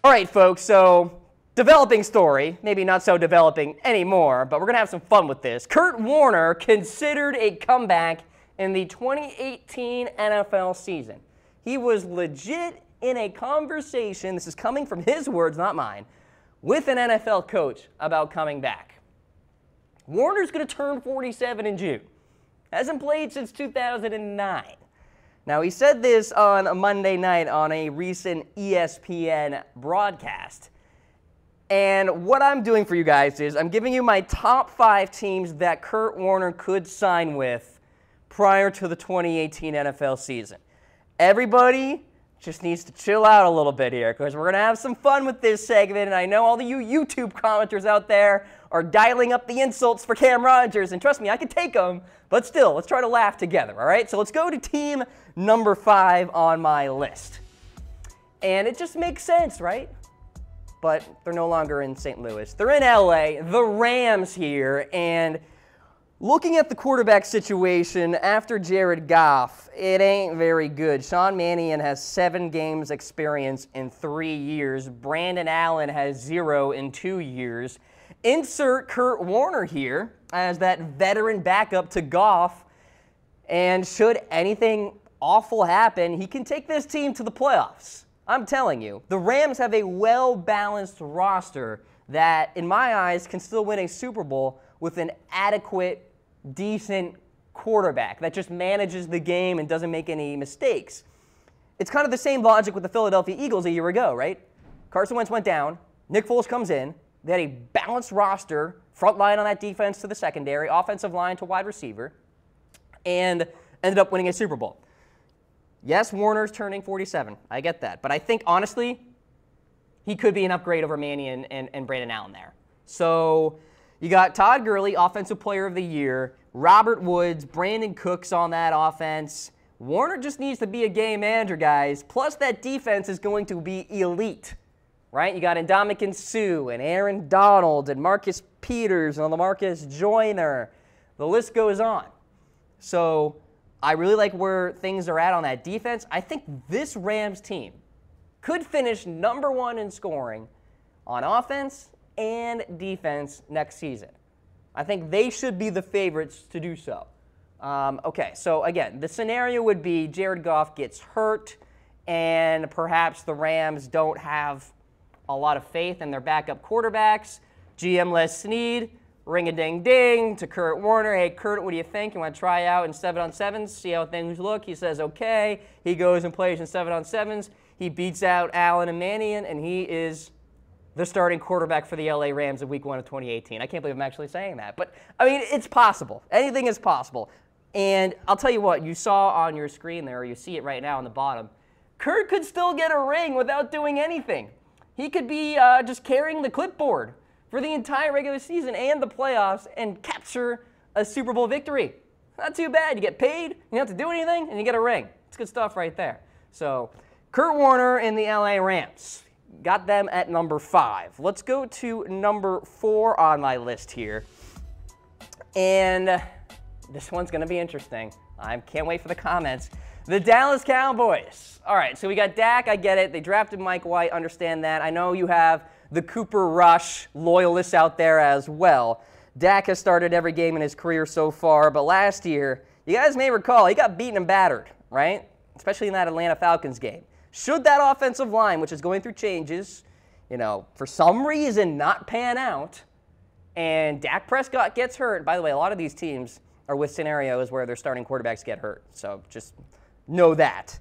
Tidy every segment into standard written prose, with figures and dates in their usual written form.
All right, folks, so developing story, maybe not so developing anymore, but we're going to have some fun with this. Kurt Warner considered a comeback in the 2018 NFL season. He was legit in a conversation, this is coming from his words, not mine, with an NFL coach about coming back. Warner's going to turn 47 in June. Hasn't played since 2009. Now, he said this on a Monday night on a recent ESPN broadcast. And what I'm doing for you guys is I'm giving you my top 5 teams that Kurt Warner could sign with prior to the 2018 NFL season. Everybody just needs to chill out a little bit here because we're going to have some fun with this segment. And I know all the you YouTube commenters out there are dialing up the insults for Cam Rodgers. And trust me, I can take them. But still, let's try to laugh together, all right? So let's go to team number 5 on my list. And it just makes sense, right? But they're no longer in St. Louis. They're in LA, the Rams here. And looking at the quarterback situation after Jared Goff, it ain't very good. Sean Mannion has 7 games experience in 3 years. Brandon Allen has 0 in 2 years. Insert Kurt Warner here as that veteran backup to Goff. And should anything awful happen, he can take this team to the playoffs. I'm telling you, the Rams have a well-balanced roster that, in my eyes, can still win a Super Bowl with an adequate, decent quarterback that just manages the game and doesn't make any mistakes. It's kind of the same logic with the Philadelphia Eagles a year ago, right? Carson Wentz went down. Nick Foles comes in. They had a balanced roster, front line on that defense to the secondary, offensive line to wide receiver, and ended up winning a Super Bowl. Yes, Warner's turning 47. I get that. But I think, honestly, he could be an upgrade over Mannion and Brandon Allen there. So you got Todd Gurley, Offensive Player of the Year, Robert Woods, Brandon Cooks on that offense. Warner just needs to be a game manager, guys. Plus, that defense is going to be elite, right? You got Ndamukong Suh and Aaron Donald and Marcus Peters and LaMarcus Joyner. The list goes on. So I really like where things are at on that defense. I think this Rams team could finish number 1 in scoring on offense and defense next season. I think they should be the favorites to do so. Okay, so again, the scenario would be Jared Goff gets hurt and perhaps the Rams don't have a lot of faith in their backup quarterbacks. GM Les Snead, ring-a-ding-ding to Kurt Warner. Hey, Kurt, what do you think? You want to try out in 7-on-7s, see how things look? He says, okay. He goes and plays in 7-on-7s. He beats out Allen and Mannion, and he is the starting quarterback for the LA Rams in Week 1 of 2018. I can't believe I'm actually saying that. But, I mean, it's possible. Anything is possible. And I'll tell you what, you saw on your screen there, or you see it right now on the bottom, Kurt could still get a ring without doing anything. He could be just carrying the clipboard for the entire regular season and the playoffs and capture a Super Bowl victory. Not too bad. You get paid, you don't have to do anything, and you get a ring. It's good stuff right there. So Kurt Warner and the LA Rams. Got them at number 5. Let's go to number 4 on my list here. And this one's going to be interesting. I can't wait for the comments. The Dallas Cowboys. All right, so we got Dak. I get it. They drafted Mike White. Understand that. I know you have the Cooper Rush loyalists out there as well. Dak has started every game in his career so far, but last year, you guys may recall, he got beaten and battered, right? Especially in that Atlanta Falcons game. Should that offensive line, which is going through changes, for some reason not pan out, and Dak Prescott gets hurt. By the way, a lot of these teams are with scenarios where their starting quarterbacks get hurt, so just know that.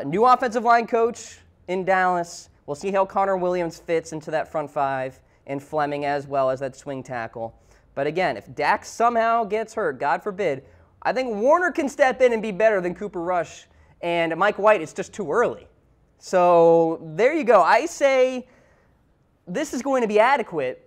New offensive line coach in Dallas. We'll see how Connor Williams fits into that front 5 and Fleming as well as that swing tackle. But again, if Dak somehow gets hurt, God forbid, I think Warner can step in and be better than Cooper Rush. And Mike White, it's just too early. So there you go. I say this is going to be adequate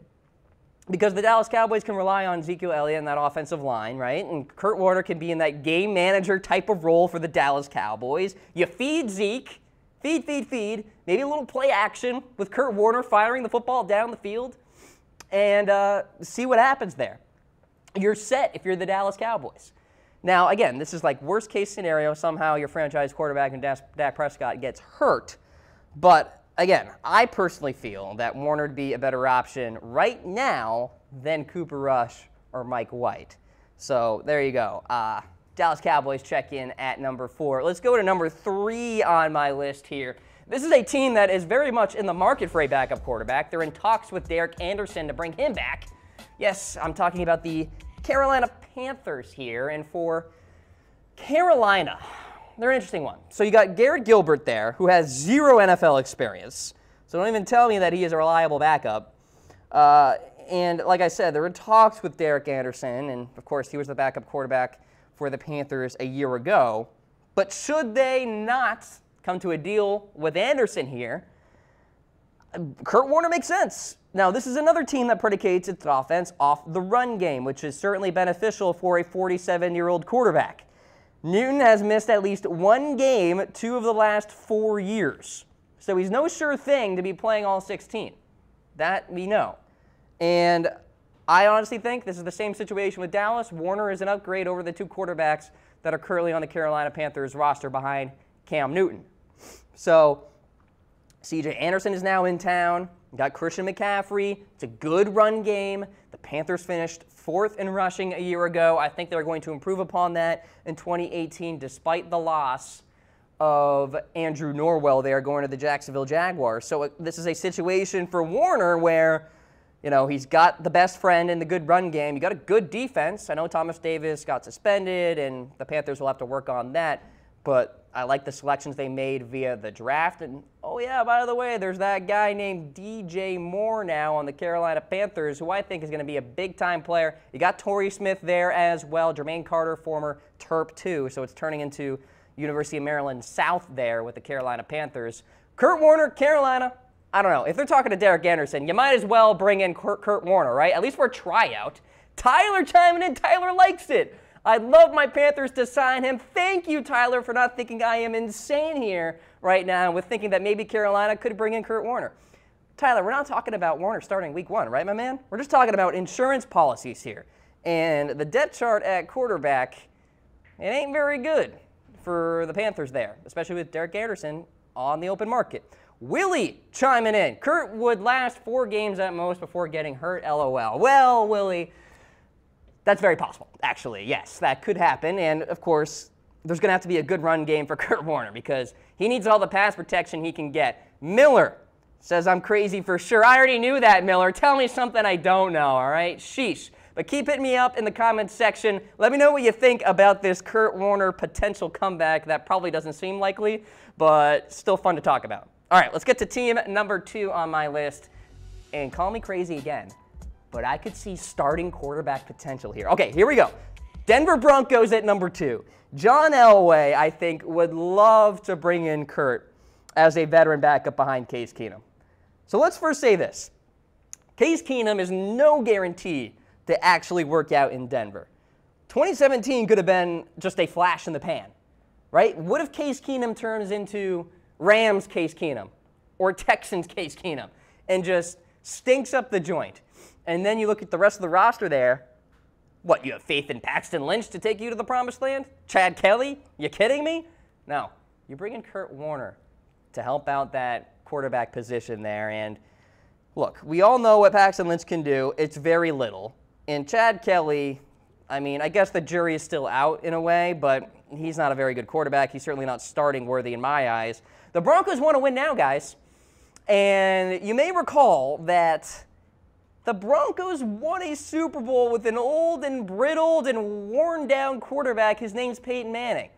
because the Dallas Cowboys can rely on Ezekiel Elliott in that offensive line, right? And Kurt Warner can be in that game manager type of role for the Dallas Cowboys. You feed Zeke, feed. Maybe a little play action with Kurt Warner firing the football down the field and see what happens there. You're set if you're the Dallas Cowboys. Now, again, this is like worst case scenario. Somehow your franchise quarterback and Dak Prescott gets hurt. But again, I personally feel that Warner would be a better option right now than Cooper Rush or Mike White. So there you go. Dallas Cowboys check in at number 4. Let's go to number 3 on my list here. This is a team that is very much in the market for a backup quarterback. They're in talks with Derek Anderson to bring him back. Yes, I'm talking about the Carolina Panthers here. And for Carolina, they're an interesting one. So you got Garrett Gilbert there, who has 0 NFL experience. So don't even tell me that he is a reliable backup. And like I said, they're in talks with Derek Anderson. And, of course, he was the backup quarterback for the Panthers a year ago. But should they not come to a deal with Anderson here, Kurt Warner makes sense. Now, this is another team that predicates its offense off the run game, which is certainly beneficial for a 47-year-old quarterback. Newton has missed at least 1 game 2 of the last 4 years. So he's no sure thing to be playing all 16. That we know. And I honestly think this is the same situation with Dallas. Warner is an upgrade over the 2 quarterbacks that are currently on the Carolina Panthers roster behind Cam Newton. So C.J. Anderson is now in town. You got Christian McCaffrey. It's a good run game. The Panthers finished 4th in rushing a year ago. I think they're going to improve upon that in 2018 despite the loss of Andrew Norwell there going to the Jacksonville Jaguars. So this is a situation for Warner where, you know, he's got the best friend in the good run game. You got a good defense. I know Thomas Davis got suspended, and the Panthers will have to work on that. But I like the selections they made via the draft. And, oh, yeah, by the way, there's that guy named DJ Moore now on the Carolina Panthers, who I think is going to be a big-time player. You got Torrey Smith there as well. Jermaine Carter, former Terp, too. So it's turning into University of Maryland South there with the Carolina Panthers. Kurt Warner, Carolina, I don't know. If they're talking to Derek Anderson, you might as well bring in Kurt Warner, right? At least for a tryout. Tyler chiming in. Tyler likes it. I'd love my Panthers to sign him. Thank you, Tyler, for not thinking I am insane here right now with thinking that maybe Carolina could bring in Kurt Warner. Tyler, we're not talking about Warner starting week 1, right, my man? We're just talking about insurance policies here. And the depth chart at quarterback, it ain't very good for the Panthers there, especially with Derek Anderson on the open market. Willie chiming in. Kurt would last 4 games at most before getting hurt, LOL. Well, Willie, that's very possible, actually. Yes, that could happen. And, of course, there's going to have to be a good run game for Kurt Warner because he needs all the pass protection he can get. Miller says I'm crazy for sure. I already knew that, Miller. Tell me something I don't know, all right? Sheesh. But keep hitting me up in the comments section. Let me know what you think about this Kurt Warner potential comeback. That probably doesn't seem likely, but still fun to talk about. All right, let's get to team number 2 on my list. And call me crazy again, but I could see starting quarterback potential here. Okay, here we go. Denver Broncos at number 2. John Elway, I think, would love to bring in Kurt as a veteran backup behind Case Keenum. So let's first say this. Case Keenum is no guarantee to actually work out in Denver. 2017 could have been just a flash in the pan, right? What if Case Keenum turns into Rams Case Keenum or Texans Case Keenum and just stinks up the joint? And then you look at the rest of the roster there. What, you have faith in Paxton Lynch to take you to the promised land? Chad Kelly? You kidding me? No. You bring in Kurt Warner to help out that quarterback position there. And look, we all know what Paxton Lynch can do. It's very little. And Chad Kelly, I mean, I guess the jury is still out in a way, but he's not a very good quarterback. He's certainly not starting worthy in my eyes. The Broncos want to win now, guys. And you may recall that the Broncos won a Super Bowl with an old and brittled and worn-down quarterback. His name's Peyton Manning.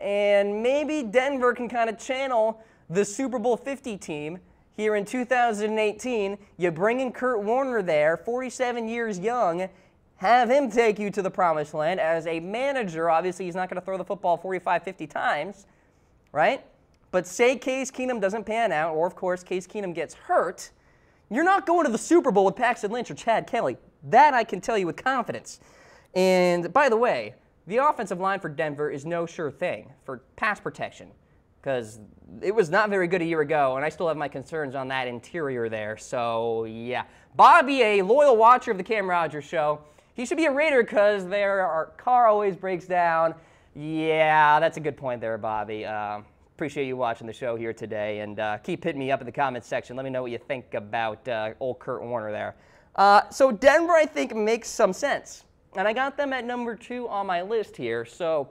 And maybe Denver can kind of channel the Super Bowl 50 team here in 2018. You bring in Kurt Warner there, 47 years young, have him take you to the promised land. As a manager, obviously, he's not going to throw the football 45, 50 times, right? But say Case Keenum doesn't pan out, or, of course, Case Keenum gets hurt, you're not going to the Super Bowl with Paxton Lynch or Chad Kelly. That I can tell you with confidence. And, by the way, the offensive line for Denver is no sure thing for pass protection because it was not very good a year ago, and I still have my concerns on that interior there. So, yeah. Bobby, a loyal watcher of the Cam Rogers Show, he should be a Raider because their car always breaks down. Yeah, that's a good point there, Bobby. appreciate you watching the show here today, and keep hitting me up in the comments section. Let me know what you think about old Kurt Warner there. So Denver, I think, makes some sense, and I got them at number 2 on my list here. So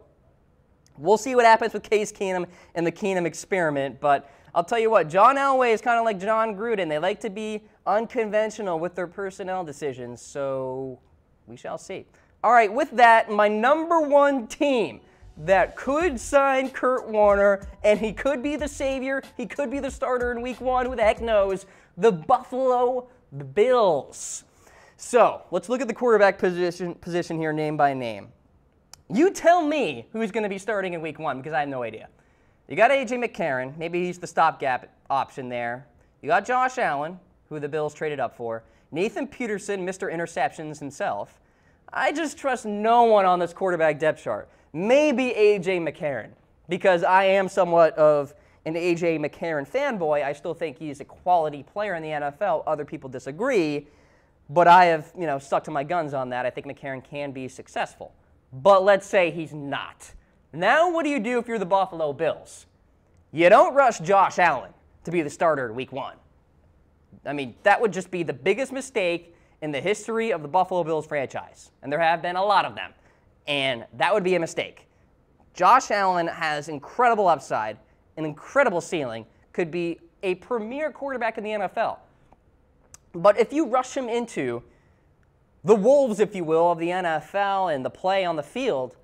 we'll see what happens with Case Keenum and the Keenum experiment, but I'll tell you what, John Elway is kind of like John Gruden. They like to be unconventional with their personnel decisions, so we shall see. All right, with that, my number 1 team that could sign Kurt Warner, and he could be the savior, he could be the starter in week 1, who the heck knows, the Buffalo Bills. So let's look at the quarterback position here name by name. You tell me who's going to be starting in week 1, because I have no idea. You got A.J. McCarron. Maybe he's the stopgap option there. You got Josh Allen, who the Bills traded up for. Nathan Peterson, Mr. Interceptions himself. I just trust no one on this quarterback depth chart. Maybe A.J. McCarron, because I am somewhat of an A.J. McCarron fanboy. I still think he's a quality player in the NFL. Other people disagree, but I have, stuck to my guns on that. I think McCarron can be successful. But let's say he's not. Now what do you do if you're the Buffalo Bills? You don't rush Josh Allen to be the starter in week 1. I mean, that would just be the biggest mistake in the history of the Buffalo Bills franchise. And there have been a lot of them. And that would be a mistake. Josh Allen has incredible upside, an incredible ceiling, could be a premier quarterback in the NFL. But if you rush him into the wolves, if you will, of the NFL and the play on the field,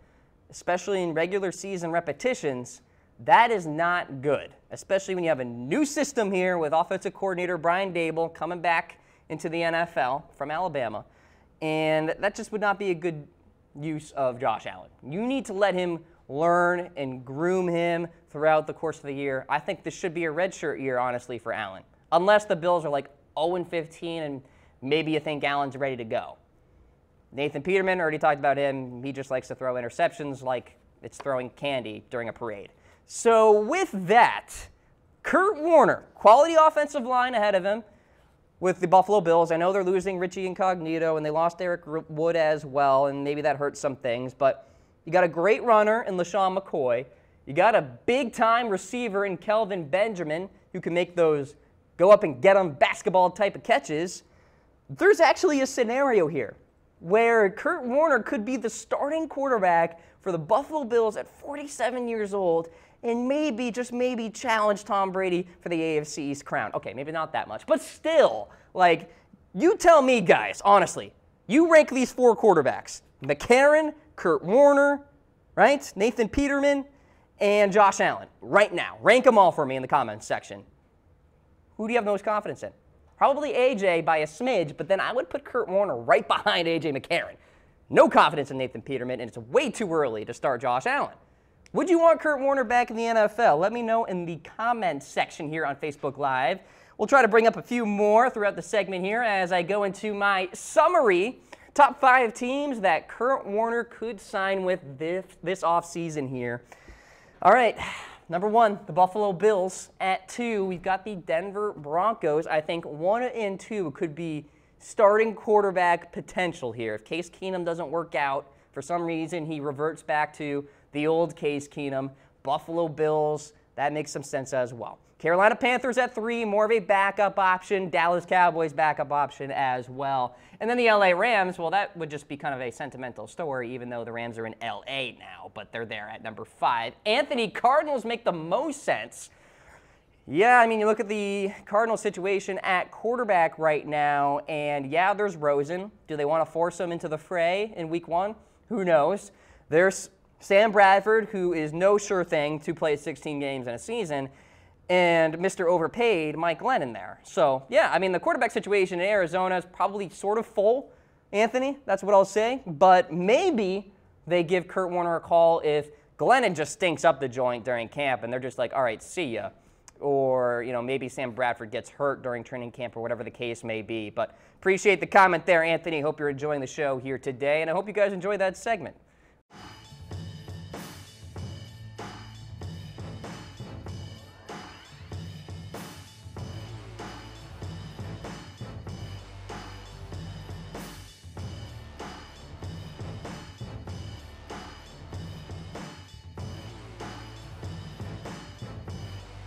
especially in regular season repetitions, that is not good, especially when you have a new system here with offensive coordinator Brian Dable coming back into the NFL from Alabama, and that just would not be a good use of Josh Allen. You need to let him learn and groom him throughout the course of the year. I think this should be a redshirt year, honestly, for Allen, unless the Bills are like 0-15 and maybe you think Allen's ready to go. Nathan Peterman, already talked about him. He just likes to throw interceptions like it's throwing candy during a parade. So with that, Kurt Warner, quality offensive line ahead of him with the Buffalo Bills. I know they're losing Richie Incognito, and they lost Eric Wood as well, and maybe that hurts some things. But you got a great runner in LaShawn McCoy. You got a big-time receiver in Kelvin Benjamin who can make those go up and get them basketball type of catches. There's actually a scenario here where Kurt Warner could be the starting quarterback for the Buffalo Bills at 47 years old and maybe, just maybe, challenge Tom Brady for the AFC East crown. Okay, maybe not that much, but still, you tell me, guys, honestly, you rank these 4 quarterbacks, McCarron, Kurt Warner, right, Nathan Peterman, and Josh Allen, right now. Rank them all for me in the comments section. Who do you have the most confidence in? Probably AJ by a smidge, but then I would put Kurt Warner right behind AJ McCarron. No confidence in Nathan Peterman, and it's way too early to start Josh Allen. Would you want Kurt Warner back in the NFL? Let me know in the comments section here on Facebook Live. We'll try to bring up a few more throughout the segment here as I go into my summary. Top 5 teams that Kurt Warner could sign with this offseason here. All right. Number 1, the Buffalo Bills. At 2, we've got the Denver Broncos. I think 1 and 2 could be starting quarterback potential here. If Case Keenum doesn't work out, for some reason he reverts back to the old Case Keenum, Buffalo Bills, that makes some sense as well. Carolina Panthers at 3, more of a backup option. Dallas Cowboys backup option as well. And then the LA Rams, well, that would just be kind of a sentimental story, even though the Rams are in LA now, but they're there at number 5. Anthony, Cardinals make the most sense. Yeah, I mean, you look at the Cardinals situation at quarterback right now, and yeah, there's Rosen. Do they want to force him into the fray in week 1? Who knows? There's Sam Bradford, who is no sure thing to play 16 games in a season, and Mr. Overpaid, Mike Glennon there. So, yeah, I mean, the quarterback situation in Arizona is probably sort of full, Anthony. That's what I'll say. But maybe they give Kurt Warner a call if Glennon just stinks up the joint during camp, and they're just like, all right, see ya. Or, maybe Sam Bradford gets hurt during training camp or whatever the case may be. But appreciate the comment there, Anthony. Hope you're enjoying the show here today, and I hope you guys enjoy that segment.